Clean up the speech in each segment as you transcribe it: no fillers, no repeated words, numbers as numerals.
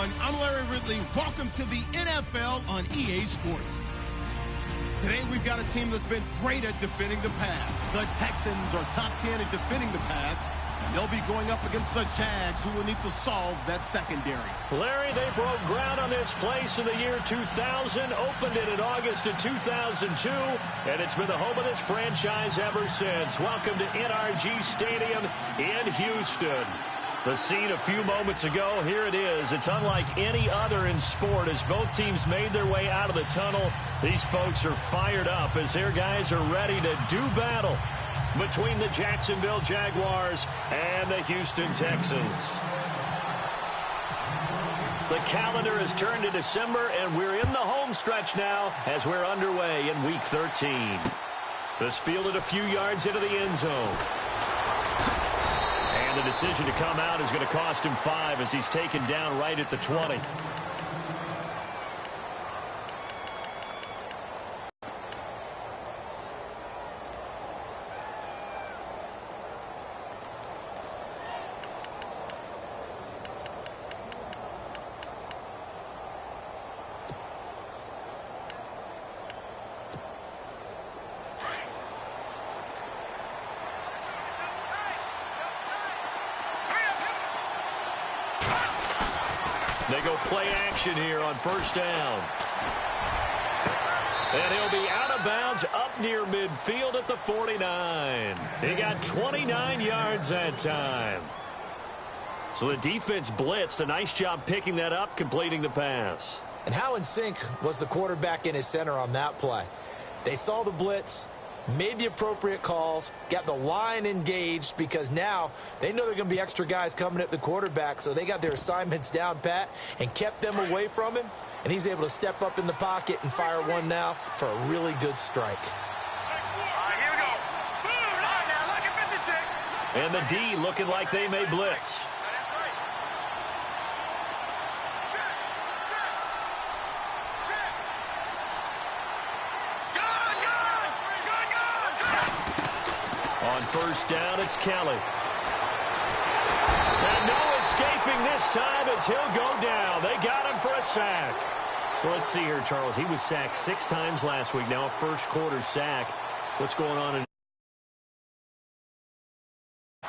everyone. I'm Larry Ridley. Welcome to the NFL on EA Sports. Today we've got a team that's been great at defending the pass. The Texans are top 10 at defending the pass. They'll be going up against the Jags, who will need to solve that secondary. Larry, they broke ground on this place in the year 2000, opened it in August of 2002, and it's been the home of this franchise ever since. Welcome to NRG Stadium in Houston. The scene a few moments ago, here it is. It's unlike any other in sport as both teams made their way out of the tunnel. These folks are fired up as their guys are ready to do battle between the Jacksonville Jaguars and the Houston Texans. The calendar has turned to December, and we're in the home stretch now as we're underway in Week 13. This fielded a few yards into the end zone. And the decision to come out is going to cost him 5 as he's taken down right at the 20. They go play action here on first down. And he'll be out of bounds up near midfield at the 49. He got 29 yards that time. So the defense blitzed. A nice job picking that up, completing the pass. And how in sync was the quarterback and his center on that play? They saw the blitz, made the appropriate calls, got the line engaged because now they know they're going to be extra guys coming at the quarterback, so they got their assignments down pat and kept them away from him, and he's able to step up in the pocket and fire one now for a really good strike. Here we go. Boom, now, look at 56. And the D looking like they may blitz. On first down, it's Kelly. And no escaping this time as he'll go down. They got him for a sack. Well, let's see here, Charles. He was sacked 6 times last week. Now a first quarter sack. What's going on in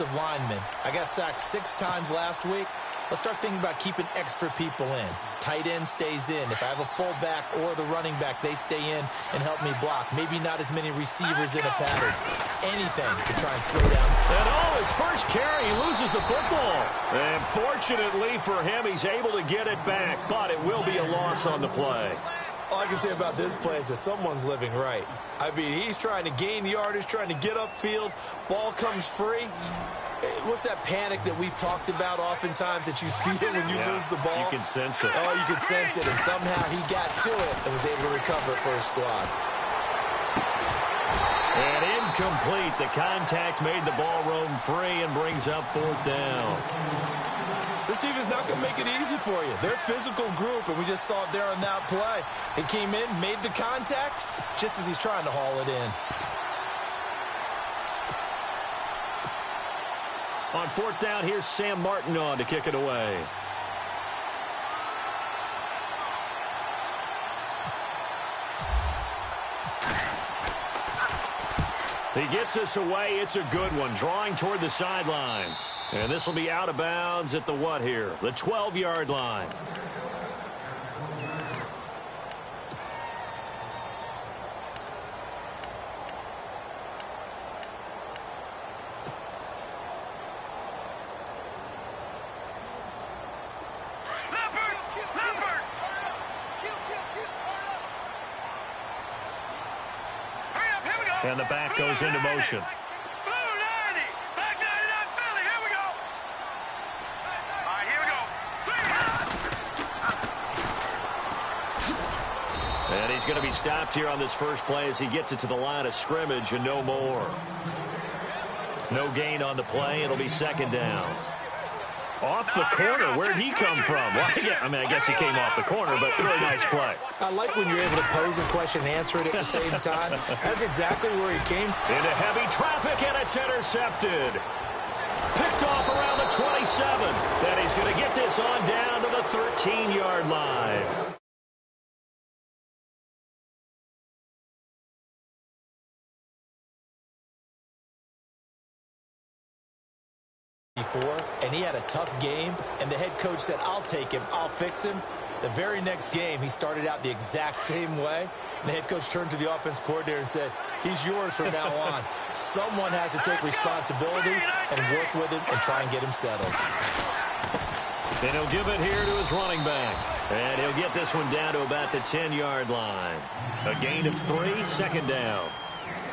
of linemen? I got sacked 6 times last week. Let's start thinking about keeping extra people in. Tight end stays in. If I have a fullback or the running back, they stay in and help me block. Maybe not as many receivers in a pattern. Anything to try and slow down. And his first carry, he loses the football. And fortunately for him, he's able to get it back, but it will be a loss on the play. All I can say about this play is that someone's living right. I mean, he's trying to gain yardage, trying to get upfield. Ball comes free. What's that panic that we've talked about oftentimes that you feel when you lose the ball? You can sense it. Oh, you can sense it. And somehow he got to it and was able to recover it for his squad. And incomplete. The contact made the ball roam free and brings up 4th down. This team is not going to make it easy for you. They're a physical group, and we just saw it there on that play. He came in, made the contact, just as he's trying to haul it in. On 4th down, here's Sam Martin on to kick it away. He gets us away. It's a good one, drawing toward the sidelines. And this will be out of bounds at the what here? The 12-yard line. And the back goes into motion. And he's going to be stopped here on this first play as he gets it to the line of scrimmage and no more. No gain on the play. It'll be 2nd down. Off the corner. Where'd he come from? Well, yeah, I mean, I guess he came off the corner, but really nice play. I like when you're able to pose a question and answer it at the same time. That's exactly where he came. Into heavy traffic, and it's intercepted. Picked off around the 27. Then he's going to get this on down to the 13. 13-yard line. And he had a tough game, and the head coach said, I'll take him, I'll fix him. The very next game, he started out the exact same way. And the head coach turned to the offense coordinator and said, he's yours from now on. Someone has to take responsibility and work with him and try and get him settled. And he'll give it here to his running back. And he'll get this one down to about the 10-yard line. A gain of 3, second down.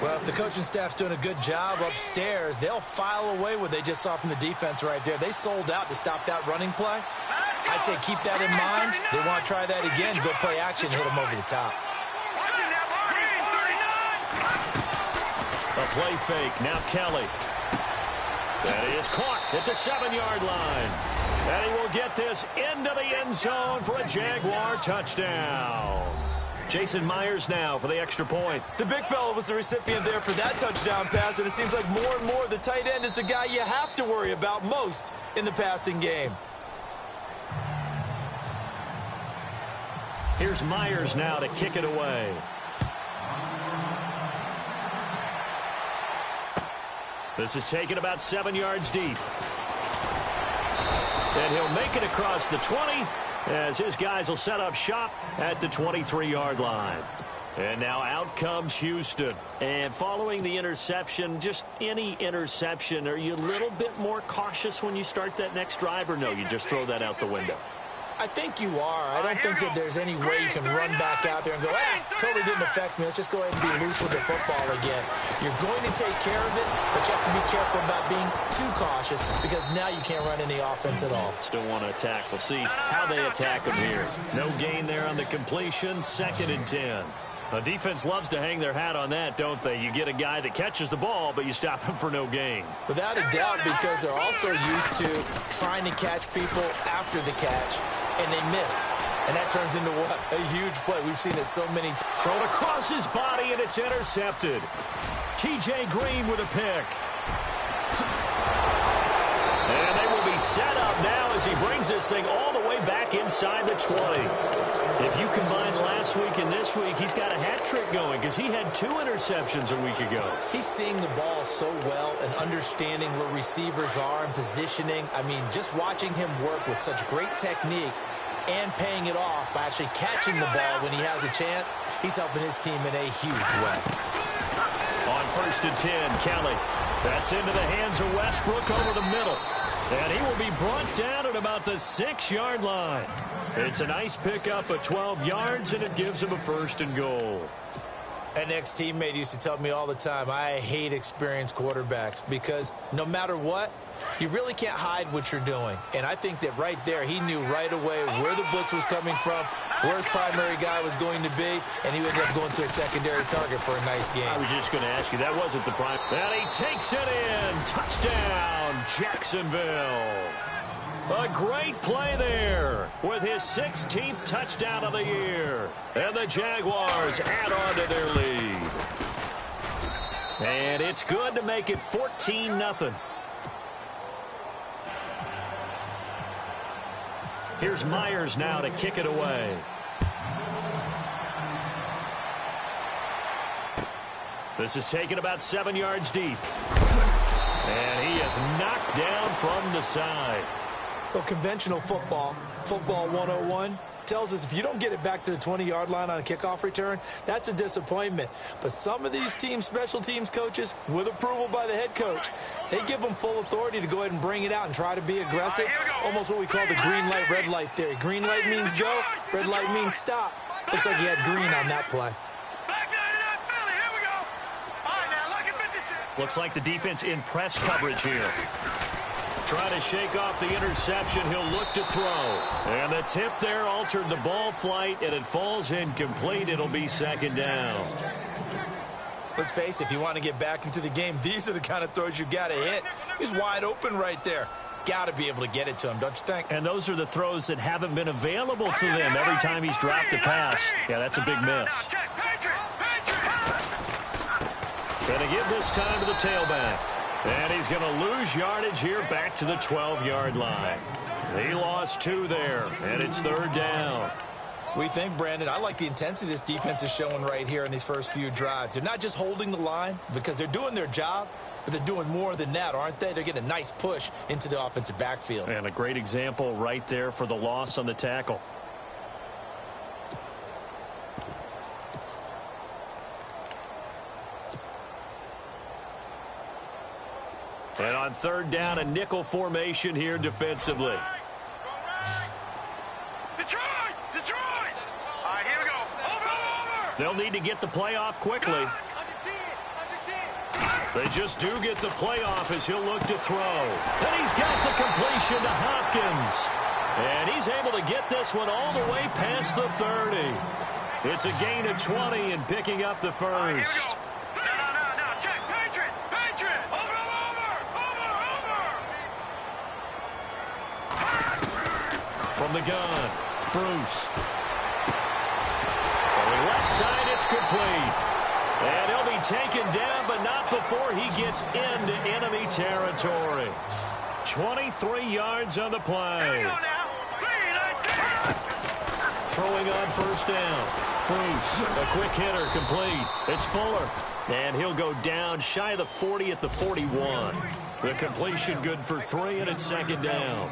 Well, if the coaching staff's doing a good job upstairs, they'll file away what they just saw from the defense right there. They sold out to stop that running play. I'd say keep that in mind. They want to try that again, go play action, hit them over the top. A play fake. Now Kelly. That is caught at the 7-yard line. And he will get this into the end zone for a Jaguar touchdown. Jason Myers now for the extra point. The big fella was the recipient there for that touchdown pass, and it seems like more and more the tight end is the guy you have to worry about most in the passing game. Here's Myers now to kick it away. This is taken about 7 yards deep. And he'll make it across the 20 as his guys will set up shop at the 23-yard line. And now out comes Houston. And following the interception, just any interception, are you a little bit more cautious when you start that next drive, or no, you just throw that out the window? I think you are. I don't think that there's any way you can run back out there and go, totally didn't affect me. Let's just go ahead and be loose with the football again. You're going to take care of it, but you have to be careful about being too cautious because now you can't run any offense at all. Still want to attack. We'll see how they attack him here. No gain there on the completion. 2nd and 10. The defense loves to hang their hat on that, don't they? You get a guy that catches the ball, but you stop him for no gain. Without a doubt, because they're also used to trying to catch people after the catch, and they miss. And that turns into what? A huge play. We've seen it so many times. Thrown across his body, and it's intercepted. T.J. Green with a pick. And they will be set up now as he brings this thing all the way back inside the 20. If you combine last week and this week, he's got a hat trick going because he had 2 interceptions a week ago. He's seeing the ball so well and understanding where receivers are and positioning. I mean, just watching him work with such great technique and paying it off by actually catching the ball when he has a chance, he's helping his team in a huge way. On 1st and 10, Kelly. That's into the hands of Westbrook over the middle. And he will be brought down at about the 6-yard line. It's a nice pickup of 12 yards, and it gives him a 1st and goal. An ex-teammate used to tell me all the time, I hate experienced quarterbacks because no matter what, you really can't hide what you're doing. And I think that right there, he knew right away where the blitz was coming from, where his primary guy was going to be, and he ended up going to a secondary target for a nice game. I was just going to ask you, that wasn't the prime. And he takes it in. Touchdown, Jacksonville. A great play there with his 16th touchdown of the year. And the Jaguars add on to their lead. And it's good to make it 14-0. Here's Myers now to kick it away. This is taken about 7 yards deep. And he is knocked down from the side. Well, conventional football 101, tells us if you don't get it back to the 20-yard line on a kickoff return, that's a disappointment. But some of these teams, special teams coaches, with approval by the head coach, they give them full authority to go ahead and bring it out and try to be aggressive. Almost what we call the green light, red light theory. Green light means go, red light means stop. Looks like he had green on that play. Looks like the defense in press coverage here. Trying to shake off the interception. He'll look to throw. And the tip there altered the ball flight, and it falls incomplete. It'll be 2nd down. Let's face it, if you want to get back into the game, these are the kind of throws you got to hit. He's wide open right there. Got to be able to get it to him, don't you think? And those are the throws that haven't been available to them every time he's dropped a pass. Yeah, that's a big miss. Patriot! Going to give this time to the tailback. And he's going to lose yardage here back to the 12-yard line. He lost 2 there, and it's 3rd down. We think, Brandon, I like the intensity this defense is showing right here in these first few drives. They're not just holding the line because they're doing their job, but they're doing more than that, aren't they? They're getting a nice push into the offensive backfield. And a great example right there for the loss on the tackle. And on 3rd down, a nickel formation here defensively. Detroit! Detroit! All right, here we go. Over! They'll need to get the play off quickly. They just do get the play off as he'll look to throw. And he's got the completion to Hopkins. And he's able to get this one all the way past the 30. It's a gain of 20 and picking up the first. Right, here we go. No. Check. Patriot! Over! From the gun, Bruce. From the left side, it's complete. And he'll be taken down, but not before he gets into enemy territory. 23 yards on the play. Throwing on 1st down. Bruce, a quick hitter, complete. It's Fuller. And he'll go down shy of the 40 at the 41. The completion good for 3, and it's 2nd down.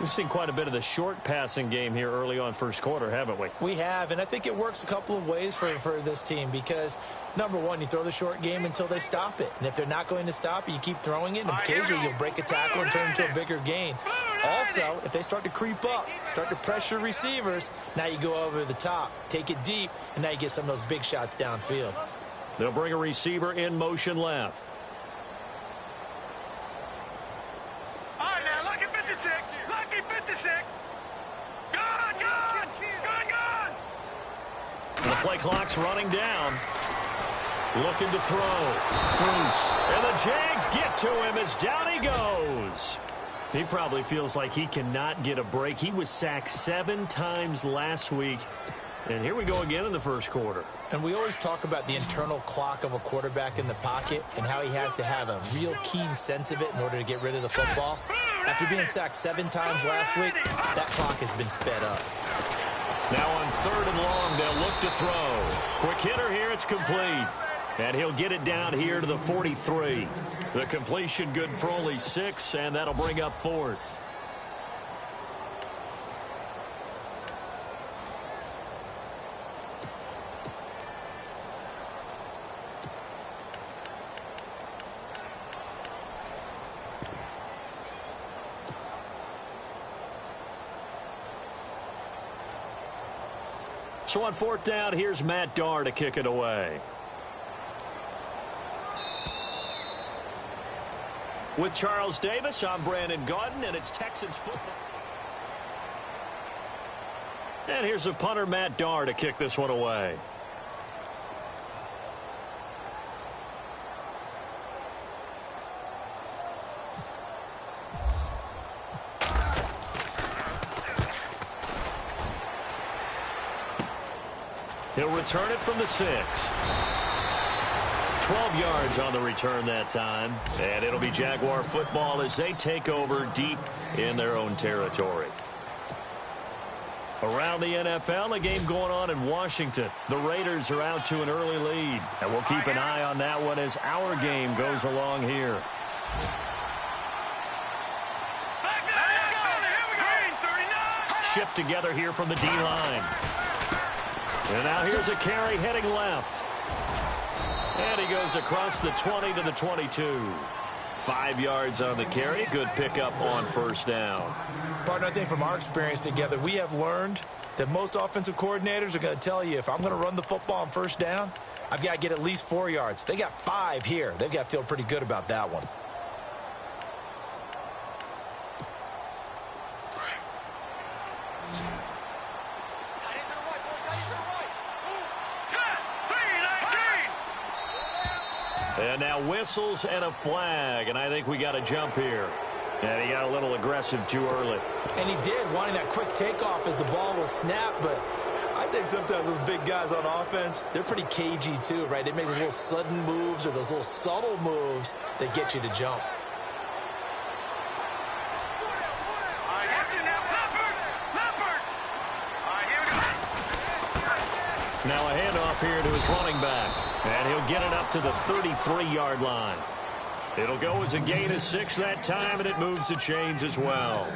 We've seen quite a bit of the short passing game here early on 1st quarter, haven't we? We have, and I think it works a couple of ways for this team because, number one, you throw the short game until they stop it. And if they're not going to stop it, you keep throwing it, and occasionally you'll break a tackle and turn into a bigger gain. Also, if they start to creep up, start to pressure receivers, now you go over the top, take it deep, and now you get some of those big shots downfield. They'll bring a receiver in motion left. All right, now, lucky 56. Lucky 56. Gone. And the play clock's running down. Looking to throw. Bruce. And the Jags get to him as down he goes. He probably feels like he cannot get a break. He was sacked 7 times last week. And here we go again in the 1st quarter. And we always talk about the internal clock of a quarterback in the pocket and how he has to have a real keen sense of it in order to get rid of the football. After being sacked 7 times last week, that clock has been sped up. Now on 3rd and long, they'll look to throw. Quick hitter here, it's complete. And he'll get it down here to the 43. The completion good for only 6, and that'll bring up 4th. So on 4th down, here's Matt Darr to kick it away. With Charles Davis, I'm Brandon Gaudin, and it's Texans football. And here's a punter, Matt Darr, to kick this one away. He'll return it from the 6. 12 yards on the return that time. And it'll be Jaguar football as they take over deep in their own territory. Around the NFL, a game going on in Washington. The Raiders are out to an early lead. And we'll keep an eye on that one as our game goes along here. Shift together here from the D-line. And now here's a carry heading left. And he goes across the 20 to the 22. 5 yards on the carry. Good pickup on 1st down. Partner, I think from our experience together, we have learned that most offensive coordinators are going to tell you if I'm going to run the football on 1st down, I've got to get at least 4 yards. They got 5 here. They've got to feel pretty good about that one. And now whistles and a flag, and I think we got a jump here. And he got a little aggressive too early. And he did, wanting that quick takeoff as the ball was snapped, but I think sometimes those big guys on offense, they're pretty cagey too, right? They make those little sudden moves or those little subtle moves that get you to jump. Now a handoff here to his running back. And he'll get it up to the 33-yard line. It'll go as a gain of 6 that time, and it moves the chains as well.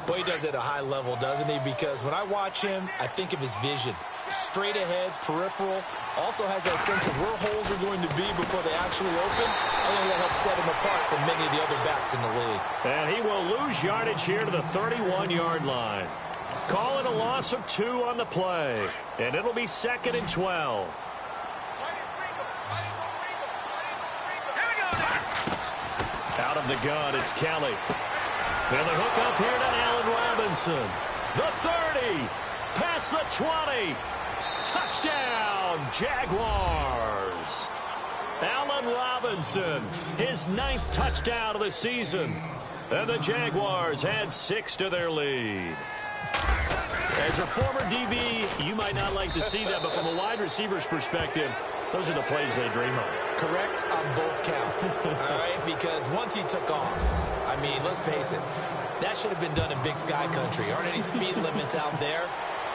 Boy, he does it at a high level, doesn't he? Because when I watch him, I think of his vision. Straight ahead, peripheral. Also has that sense of where holes are going to be before they actually open. I think that helps set him apart from many of the other backs in the league. And he will lose yardage here to the 31-yard line. Call it a loss of 2 on the play. And it'll be 2nd and 12. Out of the gun, it's Kelly. And the hook up here to Allen Robinson. The 30. Past the 20. Touchdown, Jaguars. Allen Robinson, his 9th touchdown of the season. And the Jaguars add 6 to their lead. As a former DB, you might not like to see that, but from a wide receiver's perspective, those are the plays they dream of. Correct on both counts, all right? Because once he took off, I mean, let's face it, that should have been done in Big Sky Country. Aren't any speed limits out there?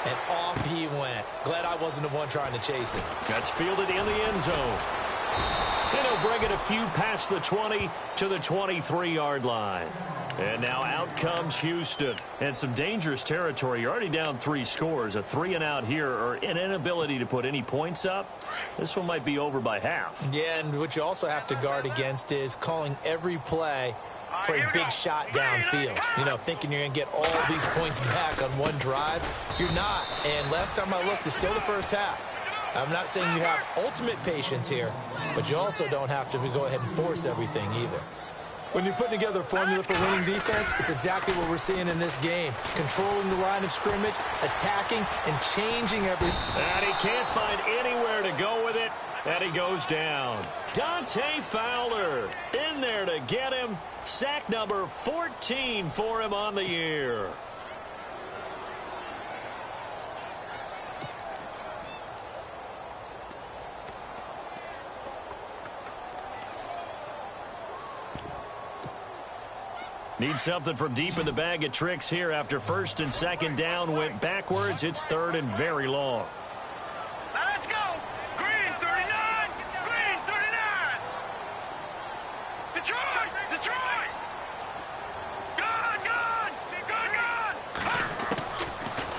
And off he went. Glad I wasn't the one trying to chase it. That's fielded in the end zone. And he'll bring it a few past the 20 to the 23-yard line. And now out comes Houston. And some dangerous territory. You're already down 3 scores. A 3-and-out here, or an inability to put any points up. This one might be over by half. Yeah, and what you also have to guard against is calling every play for a big shot downfield. You know, thinking you're going to get all these points back on one drive. You're not. And last time I looked, it's still the first half. I'm not saying you have ultimate patience here, but you also don't have to go ahead and force everything either. When you're putting together a formula for winning defense, it's exactly what we're seeing in this game. Controlling the line of scrimmage, attacking, and changing everything. And he can't find anywhere to go with it, and he goes down. Dante Fowler in there to get him. Sack number 14 for him on the year. Need something from deep in the bag of tricks here after 1st and 2nd down went backwards. It's 3rd and very long. Now let's go. Green 39. Green 39. Detroit. Detroit. Gun. Gun. Gun. Gun.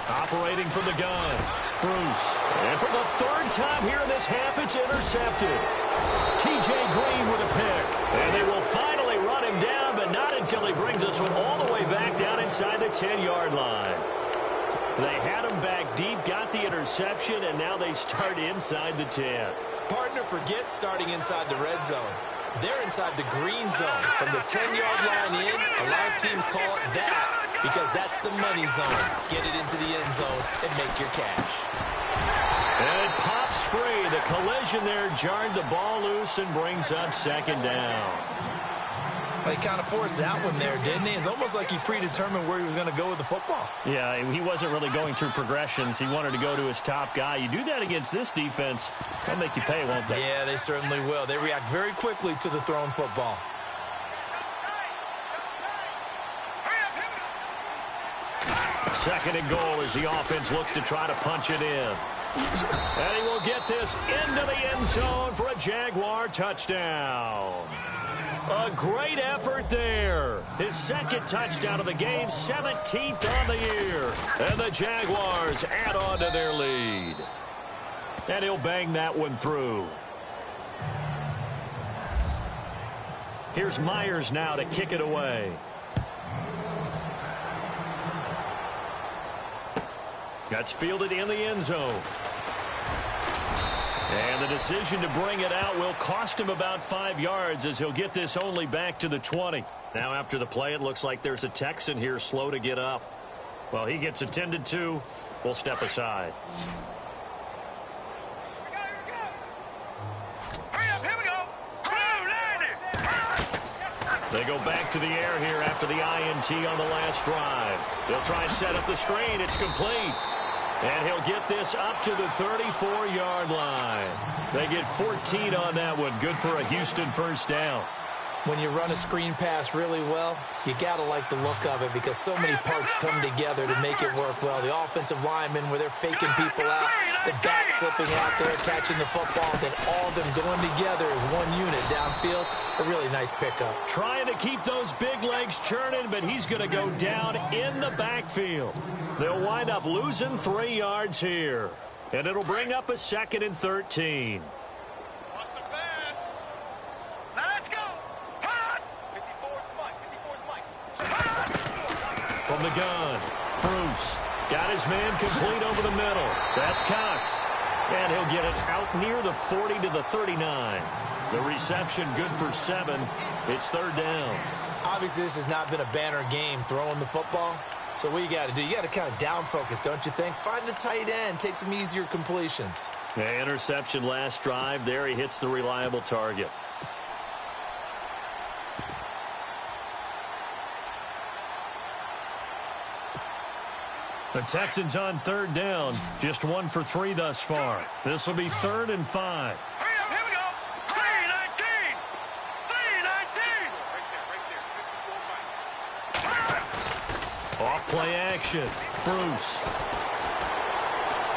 Operating from the gun. Bruce. And for the 3rd time here in this half, it's intercepted. TJ Green with a pick. And they will finally run him down, but not until he brings us one all the way back down inside the 10-yard line. They had him back deep, got the interception, and now they start inside the 10. Partner forgets starting inside the red zone. They're inside the green zone. From the 10-yard line in, a lot of teams call it that because that's the money zone. Get it into the end zone and make your cash. And it pops free. The collision there jarred the ball loose and brings up 2nd down. He kind of forced that one there, didn't he? It's almost like he predetermined where he was going to go with the football. Yeah, he wasn't really going through progressions. He wanted to go to his top guy. You do that against this defense, they'll make you pay, won't they? Yeah, they certainly will. They react very quickly to the thrown football. Second and goal as the offense looks to try to punch it in. And he will get this into the end zone for a Jaguar touchdown. A great effort there. His 2nd touchdown of the game, 17th on the year. And the Jaguars add on to their lead. And he'll bang that one through. Here's Myers now to kick it away. That's fielded in the end zone. And the decision to bring it out will cost him about 5 yards as he'll get this only back to the 20. Now after the play, it looks like there's a Texan here slow to get up. Well, he gets attended to. We'll step aside. Here we go. They go back to the air here after the INT on the last drive. They'll try and set up the screen. It's complete. And he'll get this up to the 34-yard line. They get 14 on that one. Good for a Houston first down. When you run a screen pass really well, you got to like the look of it because so many parts come together to make it work well. The offensive linemen, where they're faking people out, the back slipping out there, catching the football, then all of them going together as one unit downfield. A really nice pickup. Trying to keep those big legs churning, but he's going to go down in the backfield. They'll wind up losing 3 yards here. And it'll bring up a 2nd and 13. From the gun, Bruce got his man complete over the middle. That's Cox. And he'll get it out near the 40 to the 39. The reception good for 7. It's 3rd down. Obviously, this has not been a banner game throwing the football. So what you got to do, you got to kind of down focus, don't you think? Find the tight end, take some easier completions. The interception last drive. There he hits the reliable target. The Texans on 3rd down. Just 1 for 3 thus far. This will be 3rd and 5. Here we go. 3-19. 3-19. Off play action. Bruce.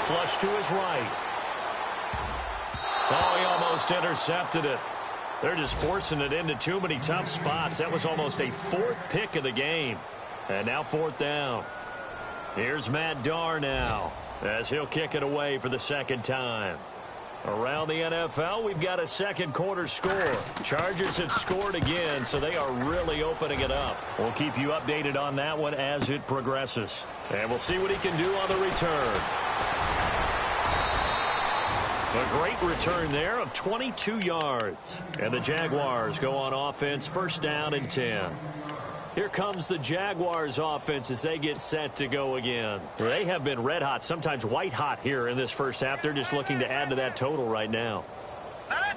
Flush to his right. Oh, he almost intercepted it. They're just forcing it into too many tough spots. That was almost a 4th pick of the game. And now 4th down. Here's Matt Darr now as he'll kick it away for the 2nd time. Around the NFL, we've got a 2nd quarter score. Chargers have scored again, so they are really opening it up. We'll keep you updated on that one as it progresses. And we'll see what he can do on the return. A great return there of 22 yards. And the Jaguars go on offense, 1st down and 10. Here comes the Jaguars offense as they get set to go again. They have been red hot, sometimes white hot here in this first half. They're just looking to add to that total right now.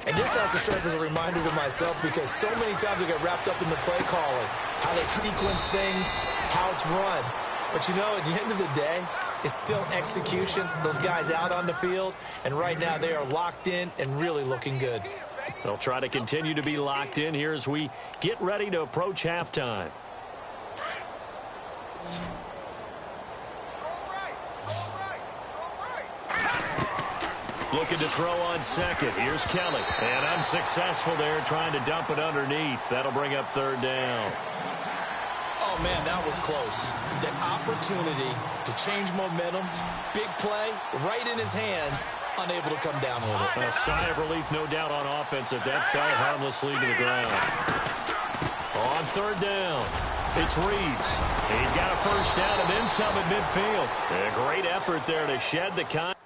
And this has to serve as a reminder to myself because so many times I get wrapped up in the play calling, how they sequence things, how it's run. But you know, at the end of the day, it's still execution. Those guys out on the field, and right now they are locked in and really looking good. They'll try to continue to be locked in here as we get ready to approach halftime. Looking to throw on 2nd. Here's Kelly. And unsuccessful there trying to dump it underneath. That'll bring up 3rd down. Oh, man, that was close. The opportunity to change momentum, big play, right in his hands, unable to come down with it. A sigh of relief, no doubt, on offense that fell harmlessly to the ground. On 3rd down, it's Reeves. He's got a 1st down and then some at midfield. A great effort there to shed the contact.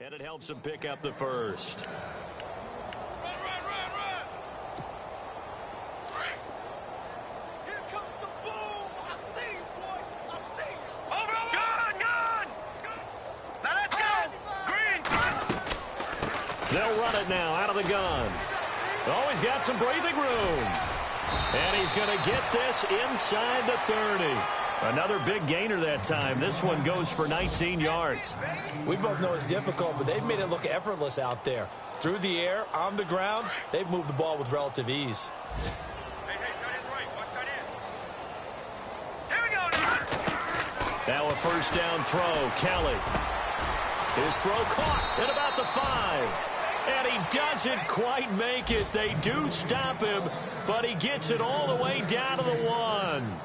And it helps him pick up the 1st. Run. Here comes the boom. I see you, boy. I see you. Over. Gun. Now let's go. Green. They'll run it now out of the gun. Oh, he's got some breathing room. And he's going to get this inside the 30. Another big gainer that time. This one goes for 19 yards. We both know it's difficult, but they've made it look effortless out there. Through the air, on the ground, they've moved the ball with relative ease. Hey, Now a first down throw. Kelly. His throw caught at about the 5. And he doesn't quite make it. They do stop him, but he gets it all the way down to the 1.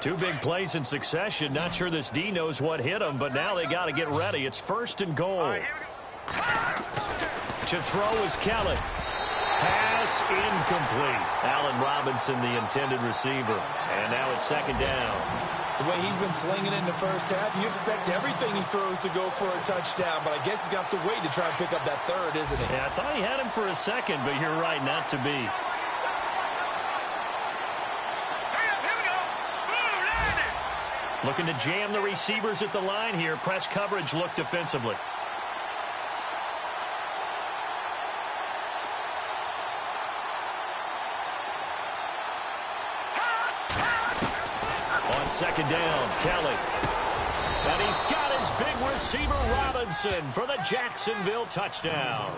Two big plays in succession. Not sure this D knows what hit him, but now they got to get ready. It's 1st and goal. To throw is Kelly. Pass incomplete. Allen Robinson, the intended receiver. And now it's 2nd down. The way he's been slinging in the first half, you expect everything he throws to go for a touchdown, but I guess he's going to have to wait to try and pick up that 3rd, isn't he? Yeah, I thought he had him for a second, but you're right, not to be. Looking to jam the receivers at the line here. Press coverage look defensively. On 2nd down, Kelly. And he's got his big receiver, Robinson, for the Jacksonville touchdown.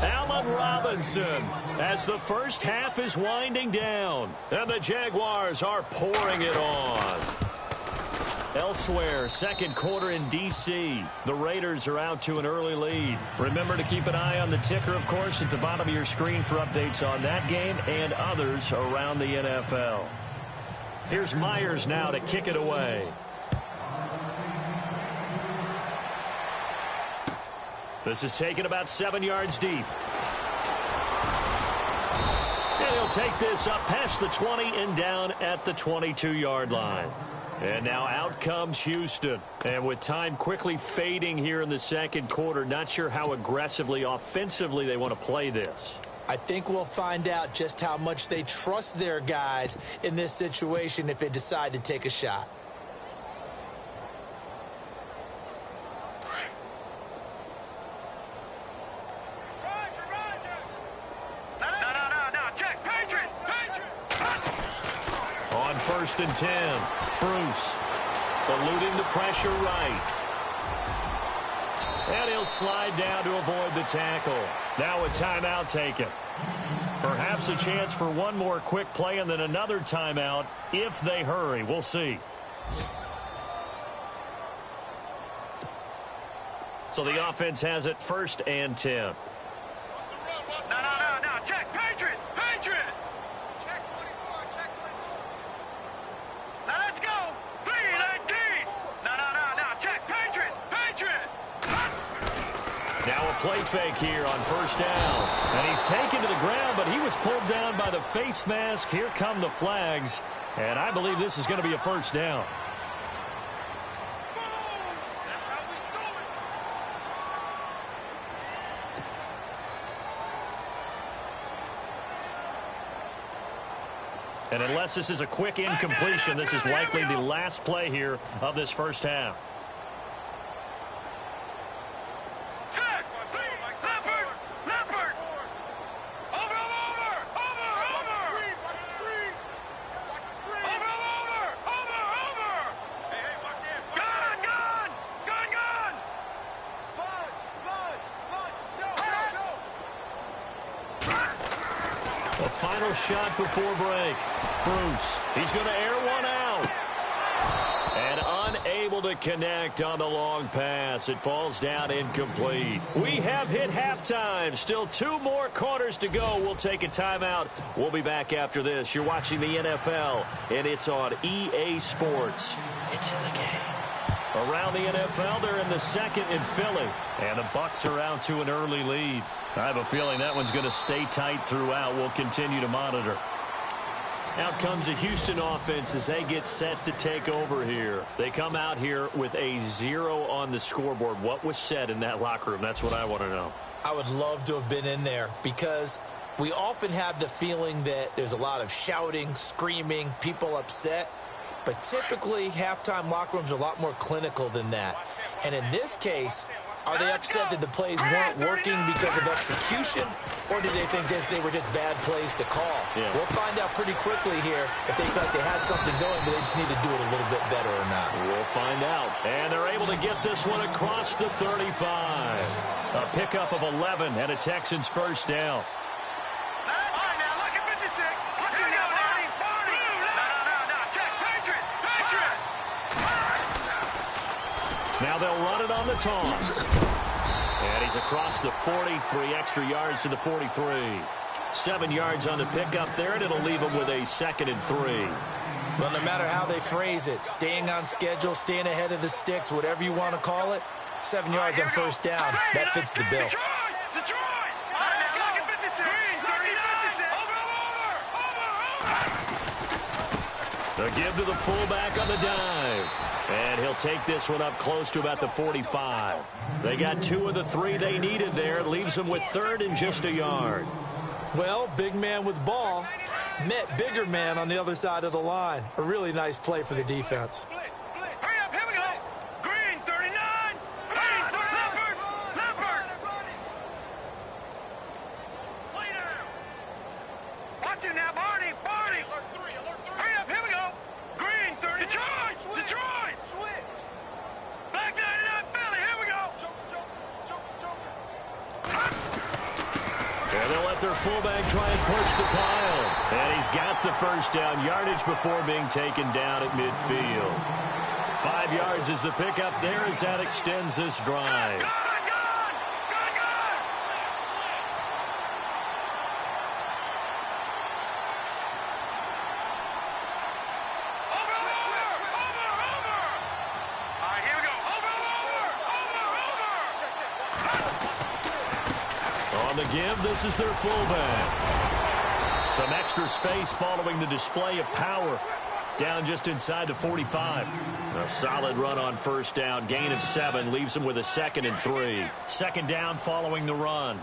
Allen Robinson as the first half is winding down. And the Jaguars are pouring it on. Elsewhere, 2nd quarter in D.C. The Raiders are out to an early lead. Remember to keep an eye on the ticker, of course, at the bottom of your screen for updates on that game and others around the NFL. Here's Myers now to kick it away. This is taken about 7 yards deep. And he'll take this up past the 20 and down at the 22-yard line. And now out comes Houston. And with time quickly fading here in the 2nd quarter, not sure how aggressively, offensively they want to play this. I think we'll find out just how much they trust their guys in this situation if they decide to take a shot. On 1st and 10, Bruce eluding the pressure right. And he'll slide down to avoid the tackle. Now a timeout taken. Perhaps a chance for one more quick play and then another timeout if they hurry. We'll see. So the offense has it 1st and 10. Check, Patriot! Check 24, check 24. Now let's go! 3-19! No, check, Patriot! Now a play fake here on 1st down. And he's taken to the ground, but he was pulled down by the face mask. Here come the flags. And I believe this is going to be a 1st down. And unless this is a quick incompletion, this is likely the last play here of this first half. Leopard! Over! Hey, watch him! Gun! The final shot before break. Bruce, he's going to air one out. And unable to connect on the long pass. It falls down incomplete. We have hit halftime. Still 2 more quarters to go. We'll take a timeout. We'll be back after this. You're watching the NFL, and it's on EA Sports. It's in the game. Around the NFL, they're in the 2nd in Philly. And the Bucs are out to an early lead. I have a feeling that one's going to stay tight throughout. We'll continue to monitor. Out comes the Houston offense as they get set to take over here. They come out here with a 0 on the scoreboard. What was said in that locker room? That's what I want to know. I would love to have been in there because we often have the feeling that there's a lot of shouting, screaming, people upset. But typically, halftime locker rooms are a lot more clinical than that. And in this case, are they upset that the plays weren't working because of execution, or do they think they were just bad plays to call? Yeah. We'll find out pretty quickly here if they feel like they had something going, but they just need to do it a little bit better or not. We'll find out. And they're able to get this one across the 35. A pickup of 11 and a Texans first down. All right, now look at 56. they'll run it on the toss. And he's across the 40, 3 extra yards to the 43. 7 yards on the pickup there, and it'll leave him with a 2nd and 3. Well, no matter how they phrase it, staying on schedule, staying ahead of the sticks, whatever you want to call it, 7 yards on first down, that fits the bill. The give to the fullback on the dive. And he'll take this one up close to about the 45. They got 2 of the 3 they needed there. It leaves them with 3rd and just a yard. Well, big man with ball met bigger man on the other side of the line. A really nice play for the defense. Hurry up, here we go. Green, 39. Green, 30. Leopard. Lay down. Watch it now, Barney. Alert 3. Hurry up, here we go. Green, 30. Detroit. Switch. Black 99, Philly, here we go. And they'll let their fullback try and push the pile. And he's got the first down yardage before being taken down at midfield. 5 yards is the pickup there as that extends this drive. On the give, this is their fullback. Some extra space following the display of power. Down just inside the 45. A solid run on first down. Gain of 7 leaves them with a 2nd and 3. 2nd down following the run.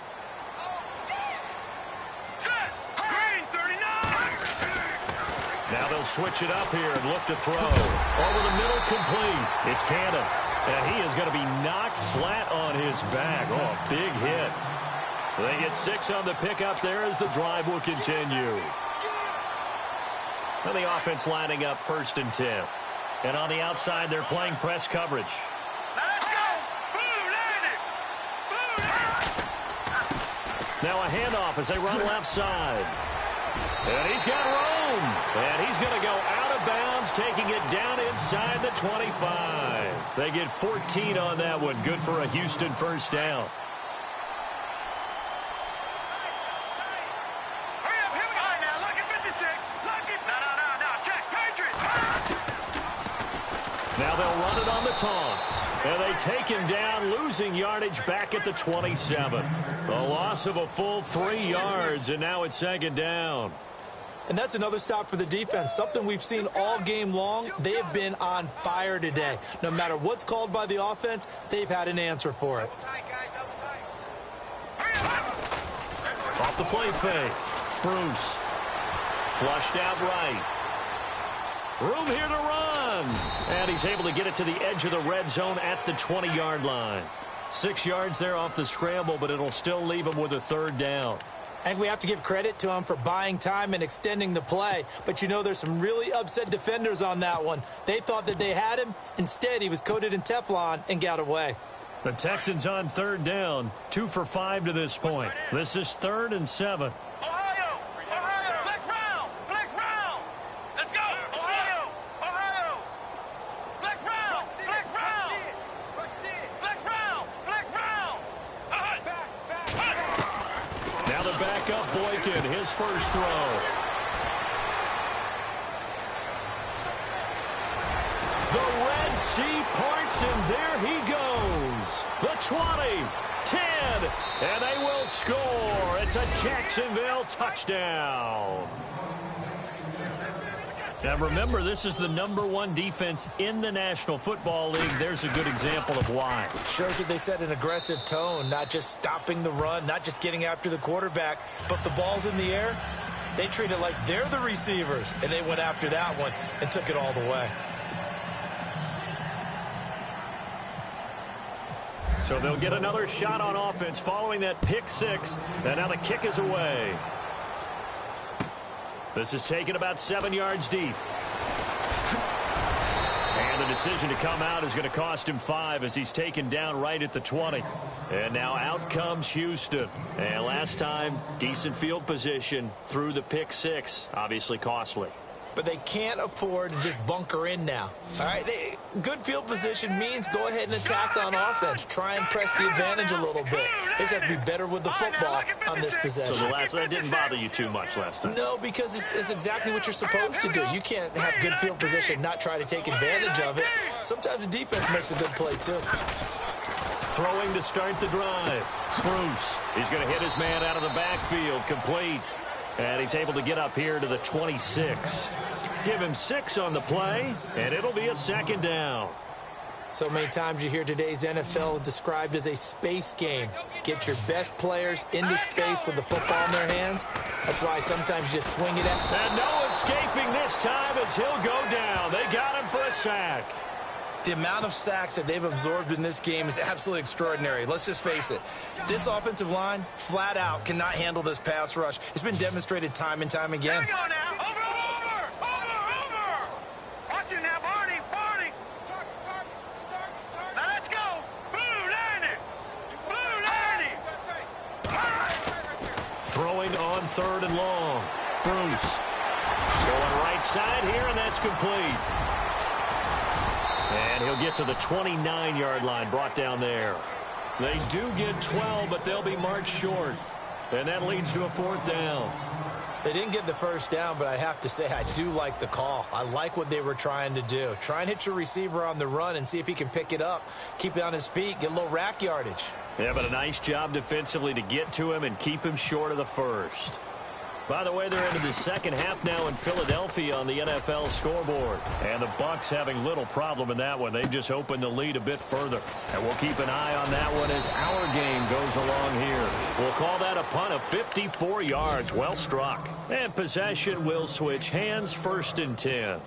Now they'll switch it up here and look to throw. Over the middle, complete. It's Cannon. And he is going to be knocked flat on his back. Oh, a big hit. They get 6 on the pickup there as the drive will continue. And the offense lining up 1st and 10. And on the outside, they're playing press coverage. Now a handoff as they run left side. And he's got room. And he's going to go out of bounds, taking it down inside the 25. They get 14 on that one. Good for a Houston first down. Now they'll run it on the toss. And they take him down, losing yardage back at the 27. A loss of a full 3 yards, and now it's 2nd down. And that's another stop for the defense, something we've seen all game long. They have been on fire today. No matter what's called by the offense, they've had an answer for it. Off the play fake. Bruce. Flushed out right. Room here to run. And he's able to get it to the edge of the red zone at the 20-yard line. 6 yards there off the scramble, but it'll still leave him with a 3rd down. And we have to give credit to him for buying time and extending the play. But, you know, there's some really upset defenders on that one. They thought that they had him. Instead, he was coated in Teflon and got away. The Texans on 3rd down. 2 for 5 to this point. This is 3rd and 7. His first throw. The Red Sea parts, and there he goes. The 20, 10, and they will score. It's a Jacksonville touchdown. Now remember, this is the #1 defense in the National Football League. There's a good example of why. Shows that they set an aggressive tone, not just stopping the run, not just getting after the quarterback, but the ball's in the air. They treat it like they're the receivers, and they went after that one and took it all the way. So they'll get another shot on offense following that pick 6, and now the kick is away. This is taken about 7 yards deep. And the decision to come out is going to cost him 5 as he's taken down right at the 20. And now out comes Houston. And last time, decent field position through the pick 6. Obviously costly. but they can't afford to just bunker in now. All right, good field position means go ahead and attack on offense. Try and press the advantage a little bit. They just have to be better with the football on this possession. So that didn't bother you too much last time? No, because it's exactly what you're supposed to do. You can't have good field position, not try to take advantage of it. Sometimes the defense makes a good play, too. Throwing to start the drive. Bruce, he's going to hit his man out of the backfield, complete. And he's able to get up here to the 26. Give him 6 on the play, and it'll be a second down. So many times you hear today's NFL described as a space game. Get your best players into space with the football in their hands. That's why sometimes you just swing it at. And no escaping this time as he'll go down. They got him for a sack. The amount of sacks that they've absorbed in this game is absolutely extraordinary. Let's just face it. This offensive line, flat out, cannot handle this pass rush. It's been demonstrated time and time again. Here we go now. Over. Watch it now, Barney. Now let's go. Blue 90. Throwing on 3rd and long. Bruce going right side here, and that's complete. And he'll get to the 29-yard line, brought down there. They do get 12, but they'll be marked short. And that leads to a 4th down. They didn't get the first down, but I have to say I do like the call. I like what they were trying to do. Try and hit your receiver on the run and see if he can pick it up. Keep it on his feet, get a little rack yardage. Yeah, but a nice job defensively to get to him and keep him short of the first. By the way, they're into the second half now in Philadelphia on the NFL scoreboard. And the Bucs having little problem in that one. They've just opened the lead a bit further. And we'll keep an eye on that one as our game goes along here. We'll call that a punt of 54 yards. Well struck. And possession will switch hands, 1st and 10.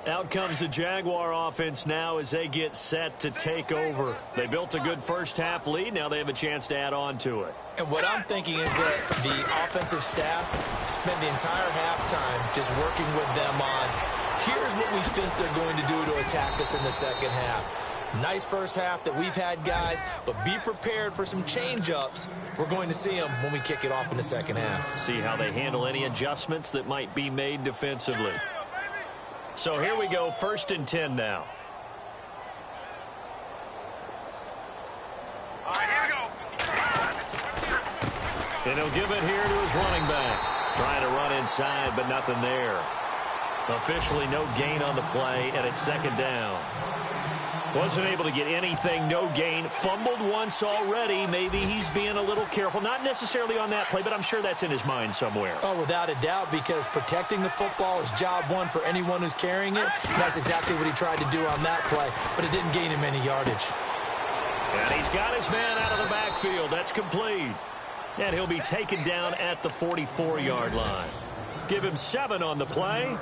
Out comes the Jaguar offense now as they get set to take over. They built a good first half lead. Now they have a chance to add on to it. And what I'm thinking is that the offensive staff spent the entire halftime just working with them on, here's what we think they're going to do to attack us in the second half. Nice first half that we've had, guys, but be prepared for some change-ups. We're going to see them when we kick it off in the second half. See how they handle any adjustments that might be made defensively. So here we go, 1st and 10 now. All right, here we go. And he'll give it here to his running back. Trying to run inside, but nothing there. Officially no gain on the play, and it's 2nd down. Wasn't able to get anything, no gain. Fumbled once already. Maybe he's being a little careful. Not necessarily on that play, but I'm sure that's in his mind somewhere. Oh, without a doubt, because protecting the football is job one for anyone who's carrying it. And that's exactly what he tried to do on that play, but it didn't gain him any yardage. And he's got his man out of the backfield. That's complete. And he'll be taken down at the 44-yard line. Give him 7 on the play.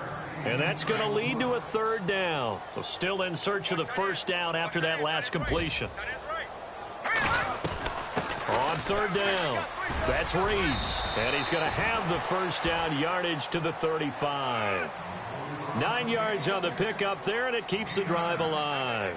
And that's going to lead to a 3rd down. So still in search of the first down after that last completion. On 3rd down, that's Reeves. And he's going to have the first down, yardage to the 35. 9 yards on the pickup there, and it keeps the drive alive.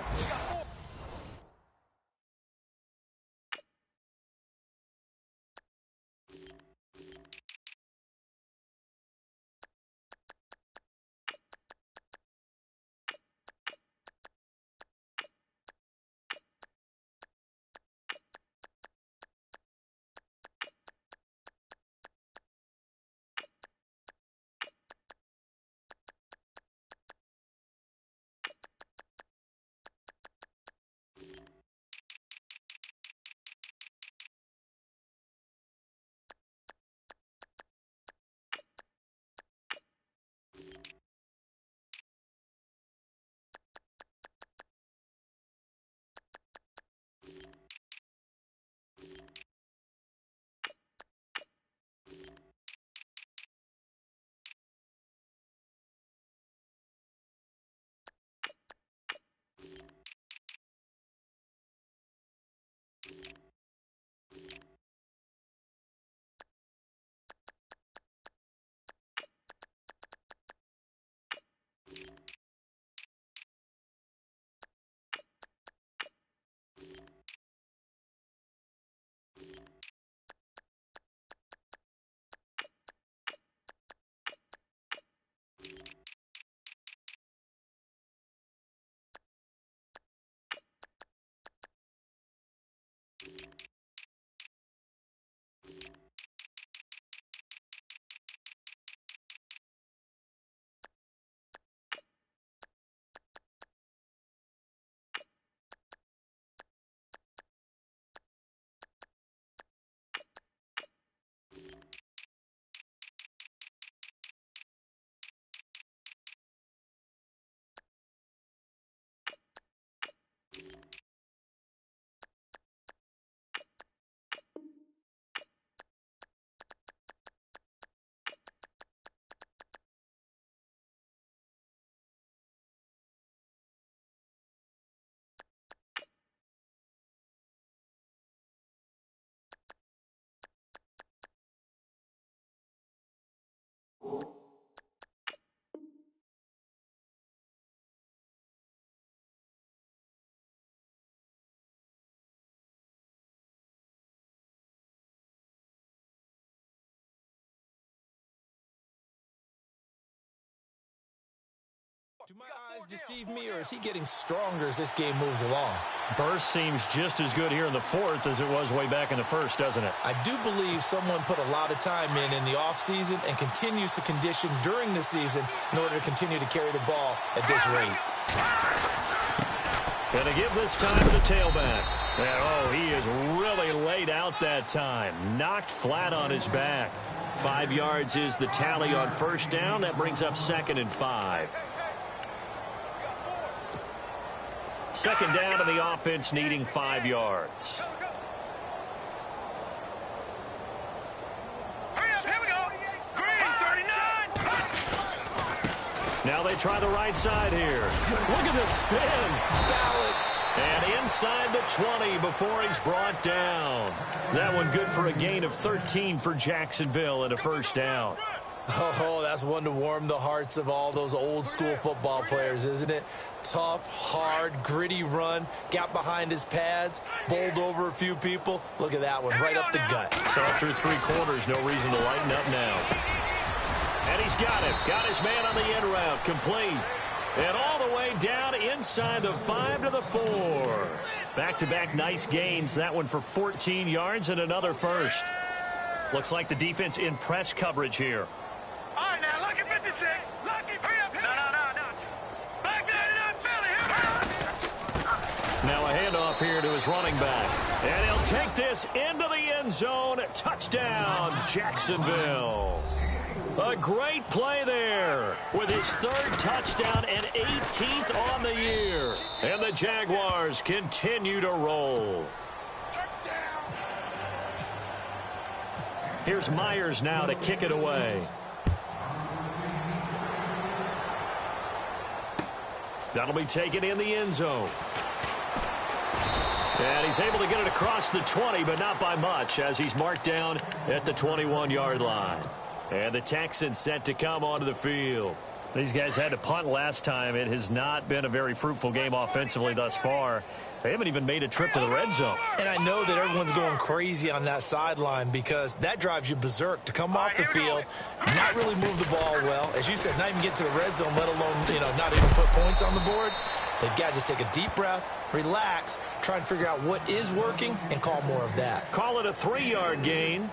my eyes deceive me, or is he getting stronger as this game moves along? Burst seems just as good here in the fourth as it was way back in the first, doesn't it? I do believe someone put a lot of time in the offseason and continues to condition during the season in order to continue to carry the ball at this rate. Going to give this time to the tailback. And, oh, he is really laid out that time. Knocked flat on his back. 5 yards is the tally on first down. That brings up 2nd and 5. Second down, and the offense needing 5 yards. Here we go. Green, 39. Now they try the right side here. Look at the spin. Balance. And inside the 20 before he's brought down. That one good for a gain of 13 for Jacksonville and a first down. Oh, that's one to warm the hearts of all those old school football players, isn't it? Tough, hard, gritty run. Got behind his pads, bowled over a few people. Look at that one, right up the gut. So after 3 quarters, no reason to lighten up now. And he's got it. Got his man on the end route. Complete. And all the way down inside the 5 to the 4. Back-to-back nice gains. That one for 14 yards and another first. Looks like the defense in press coverage here. All right, now, lucky 56. Lucky, hurry up. No. Back 99, Philly. Now a handoff here to his running back. And he'll take this into the end zone. Touchdown, Jacksonville. A great play there with his 3rd touchdown and 18th on the year. And the Jaguars continue to roll. Here's Myers now to kick it away. That'll be taken in the end zone. And he's able to get it across the 20, but not by much, as he's marked down at the 21-yard line. And the Texans set to come onto the field. These guys had to punt last time. It has not been a very fruitful game offensively thus far. They haven't even made a trip to the red zone. And I know that everyone's going crazy on that sideline because that drives you berserk to come off the field, not really move the ball well. As you said, not even get to the red zone, let alone, not even put points on the board. They've got to just take a deep breath, relax, try and figure out what is working, and call more of that. Call it a 3-yard gain.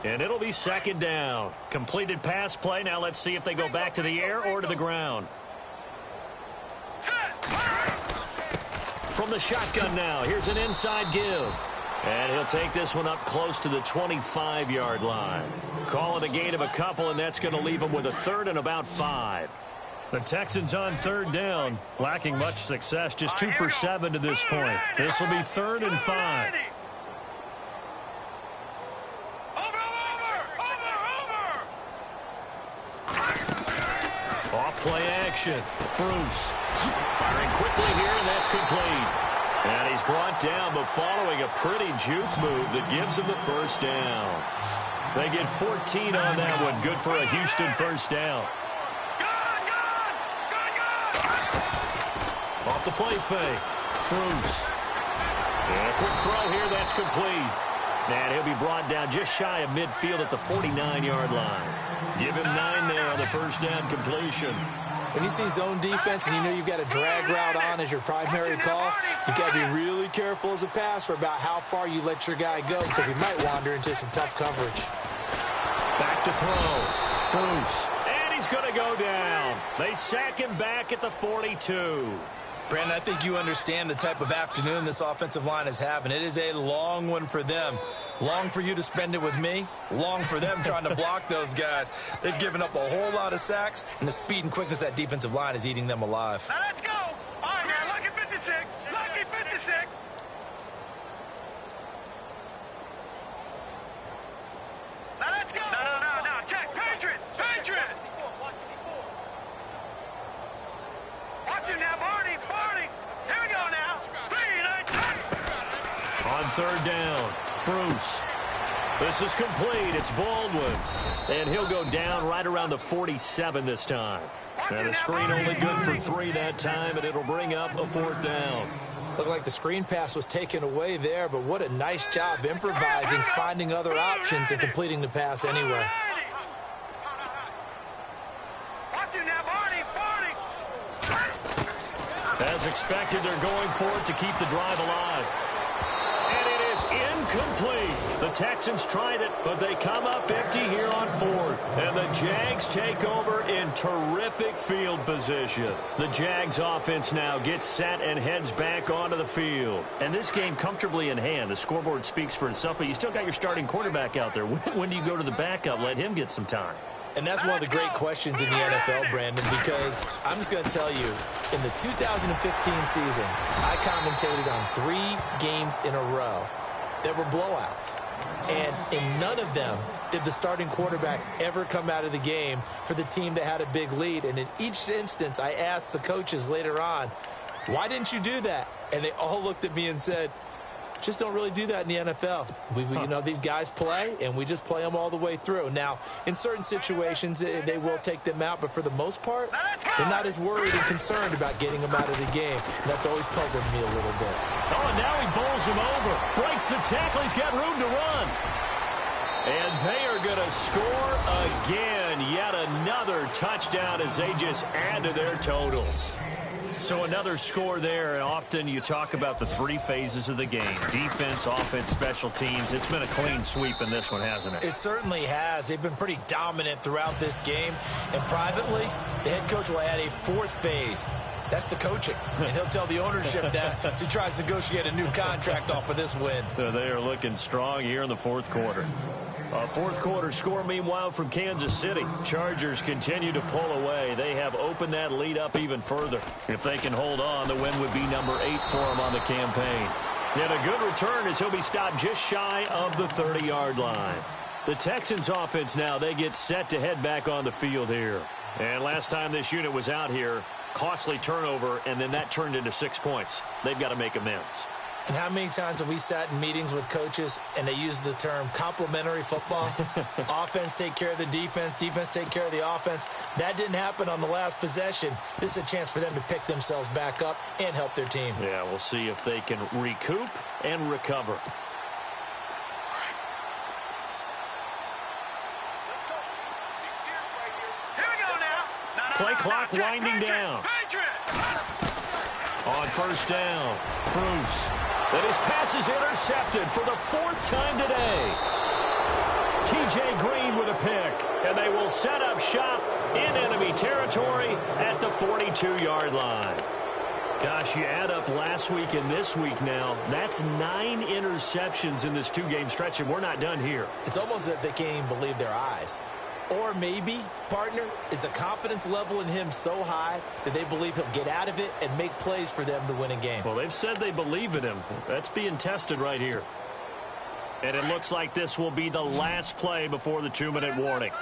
And it'll be 2nd down. Completed pass play. Now let's see if they go back to the air or to the ground. From the shotgun now, here's an inside give. And he'll take this one up close to the 25-yard line. Call it a gain of a couple, and that's going to leave him with a 3rd and about 5. The Texans on 3rd down, lacking much success, just 2 for 7 to this point. This will be 3rd and 5. Off-play action. Bruce firing quickly here, and that's complete. And he's brought down, but following a pretty juke move that gives him the first down. They get 14 on that one. Good for a Houston first down. Off the play fake. Bruce. And a quick throw here. That's complete. And he'll be brought down just shy of midfield at the 49-yard line. Give him 9 there on the first down completion. When you see zone defense and you know you've got a drag route on as your primary call, you've got to be really careful as a passer about how far you let your guy go because he might wander into some tough coverage. Back to throw. Bruce. And he's going to go down. They sack him back at the 42. Brandon, I think you understand the type of afternoon this offensive line is having. It is a long one for them. Long for you to spend it with me. Long for them trying to block those guys. They've given up a whole lot of sacks, and the speed and quickness of that defensive line is eating them alive. Now let's go. All right, now, lucky 56. Lucky 56. Now let's go. No. Check. Patriot. Watch it now, Barney. Here we go now. 3, 9, 10. On 3rd down, Bruce. This is complete. It's Baldwin. And he'll go down right around the 47 this time. And a screen only good for 3 that time, and it'll bring up a 4th down. Looked like the screen pass was taken away there, but what a nice job improvising, finding other options, and completing the pass anyway. Watch it now, Barney. As expected, they're going for it to keep the drive alive. And it is incomplete. The Texans tried it, but they come up empty here on fourth. And the Jags take over in terrific field position. The Jags offense now gets set and heads back onto the field. And this game comfortably in hand. The scoreboard speaks for itself, but you still got your starting quarterback out there. When do you go to the backup? Let him get some time. And that's one of the great questions in the NFL, Brandon, because I'm just going to tell you, in the 2015 season, I commentated on 3 games in a row that were blowouts. And in none of them did the starting quarterback ever come out of the game for the team that had a big lead. And in each instance, I asked the coaches later on, why didn't you do that? And they all looked at me and said, just don't really do that in the NFL. You know, these guys play, and we just play them all the way through. Now, in certain situations, they will take them out, but for the most part, they're not as worried and concerned about getting them out of the game. And that's always puzzled me a little bit. Oh, and now he bowls him over. Breaks the tackle. He's got room to run. And they are going to score again. Yet another touchdown as they just add to their totals. So another score there, and often you talk about the 3 phases of the game. Defense, offense, special teams. It's been a clean sweep in this one, hasn't it? It certainly has. They've been pretty dominant throughout this game. And privately, the head coach will add a 4th phase. That's the coaching. And he'll tell the ownership that as he tries to negotiate a new contract off of this win. They are looking strong here in the 4th quarter. A 4th quarter score, meanwhile, from Kansas City. Chargers continue to pull away. They have opened that lead up even further. If they can hold on, the win would be number 8 for them on the campaign. And a good return as he'll be stopped just shy of the 30-yard line. The Texans offense now, they get set to head back on the field here. And last time this unit was out here, costly turnover, and then that turned into 6 points. They've got to make amends. And how many times have we sat in meetings with coaches and they use the term complementary football? Offense take care of the defense, defense take care of the offense. That didn't happen on the last possession. This is a chance for them to pick themselves back up and help their team. Yeah, we'll see if they can recoup and recover. Here we go now. Play clock winding down. On first down, Bruce. And his pass is intercepted for the 4th time today. T.J. Green with a pick. And they will set up shop in enemy territory at the 42-yard line. Gosh, you add up last week and this week now. That's 9 interceptions in this 2-game stretch, and we're not done here. It's almost as if they can't even believe their eyes. Or maybe, partner, is the confidence level in him so high that they believe he'll get out of it and make plays for them to win a game. Well, they've said they believe in him. That's being tested right here. And it looks like this will be the last play before the 2-minute warning.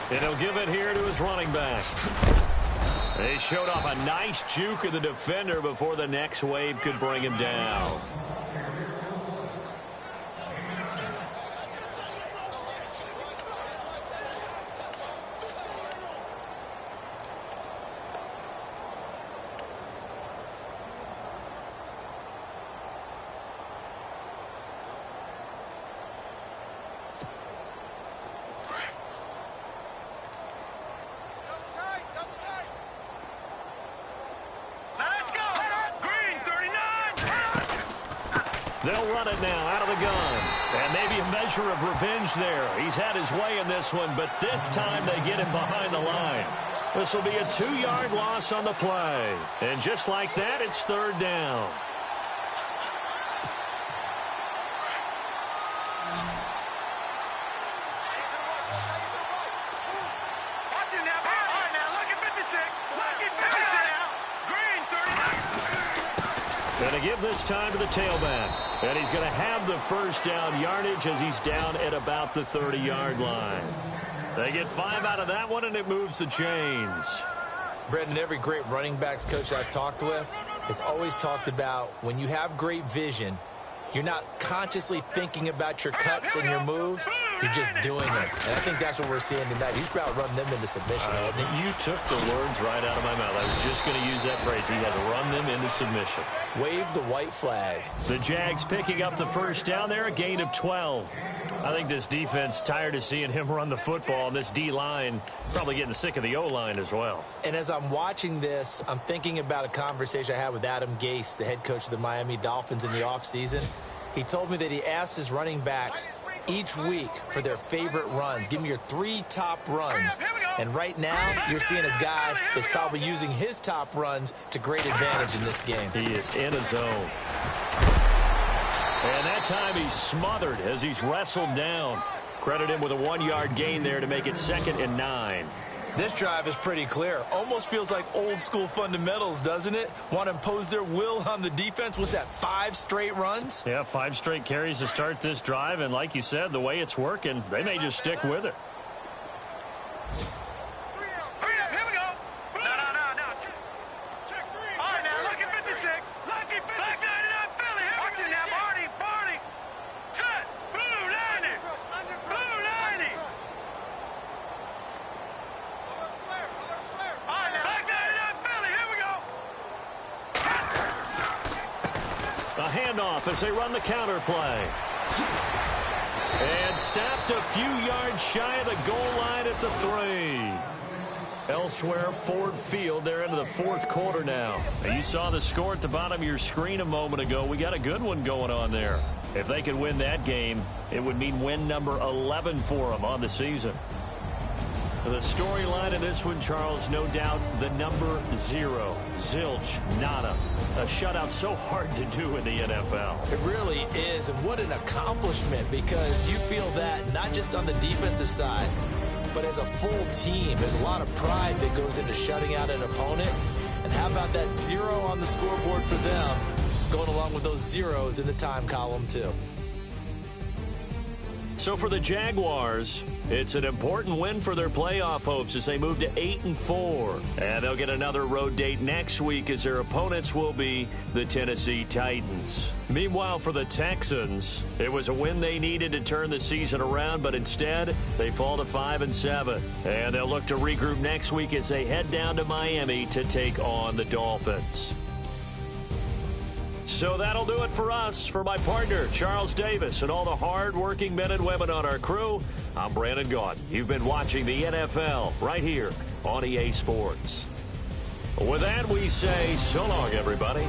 And he'll give it here to his running back. They showed off a nice juke of the defender before the next wave could bring him down. They'll run it now out of the gun. And maybe a measure of revenge there. He's had his way in this one, but this time they get him behind the line. This will be a 2-yard loss on the play. And just like that, it's 3rd down. Going to give this time to the tailback. And he's going to have the first down yardage as he's down at about the 30-yard line. They get 5 out of that one, and it moves the chains. Brendan, every great running backs coach I've talked with has always talked about when you have great vision, you're not consciously thinking about your cuts and your moves. You're just doing it. And I think that's what we're seeing tonight. He's about run them into submission. You took the words right out of my mouth. I was just going to use that phrase. He had to run them into submission. Wave the white flag. The Jags picking up the first down there, a gain of 12. I think this defense tired of seeing him run the football, and this D-line probably getting sick of the O-line as well. And as I'm watching this, I'm thinking about a conversation I had with Adam Gase, the head coach of the Miami Dolphins in the offseason. He told me that he asked his running backs each week for their favorite runs. Give me your 3 top runs. And right now, you're seeing a guy that's probably using his top runs to great advantage in this game. He is in a zone. And that time he's smothered as he's wrestled down. Credit him with a 1-yard gain there to make it 2nd and 9. This drive is pretty clear. Almost feels like old school fundamentals, doesn't it? Want to impose their will on the defense. Was that 5 straight runs? Yeah, 5 straight carries to start this drive. And like you said, the way it's working, they may just stick with it. Handoff as they run the counter play. And snapped a few yards shy of the goal line at the 3. Elsewhere, Ford Field, they're into the 4th quarter now. You saw the score at the bottom of your screen a moment ago. We got a good one going on there. If they could win that game, it would mean win number 11 for them on the season. The storyline in this one, Charles, no doubt the number 0. Zilch, nada. A shutout so hard to do in the NFL. It really is, and what an accomplishment, because you feel that not just on the defensive side, but as a full team. There's a lot of pride that goes into shutting out an opponent. And how about that 0 on the scoreboard for them, going along with those zeros in the time column too. So for the Jaguars, it's an important win for their playoff hopes as they move to 8-4. And they'll get another road date next week as their opponents will be the Tennessee Titans. Meanwhile, for the Texans, it was a win they needed to turn the season around, but instead they fall to 5-7. And they'll look to regroup next week as they head down to Miami to take on the Dolphins. So that'll do it for us. For my partner, Charles Davis, and all the hard-working men and women on our crew, I'm Brandon Gaudin. You've been watching the NFL right here on EA Sports. With that, we say so long, everybody.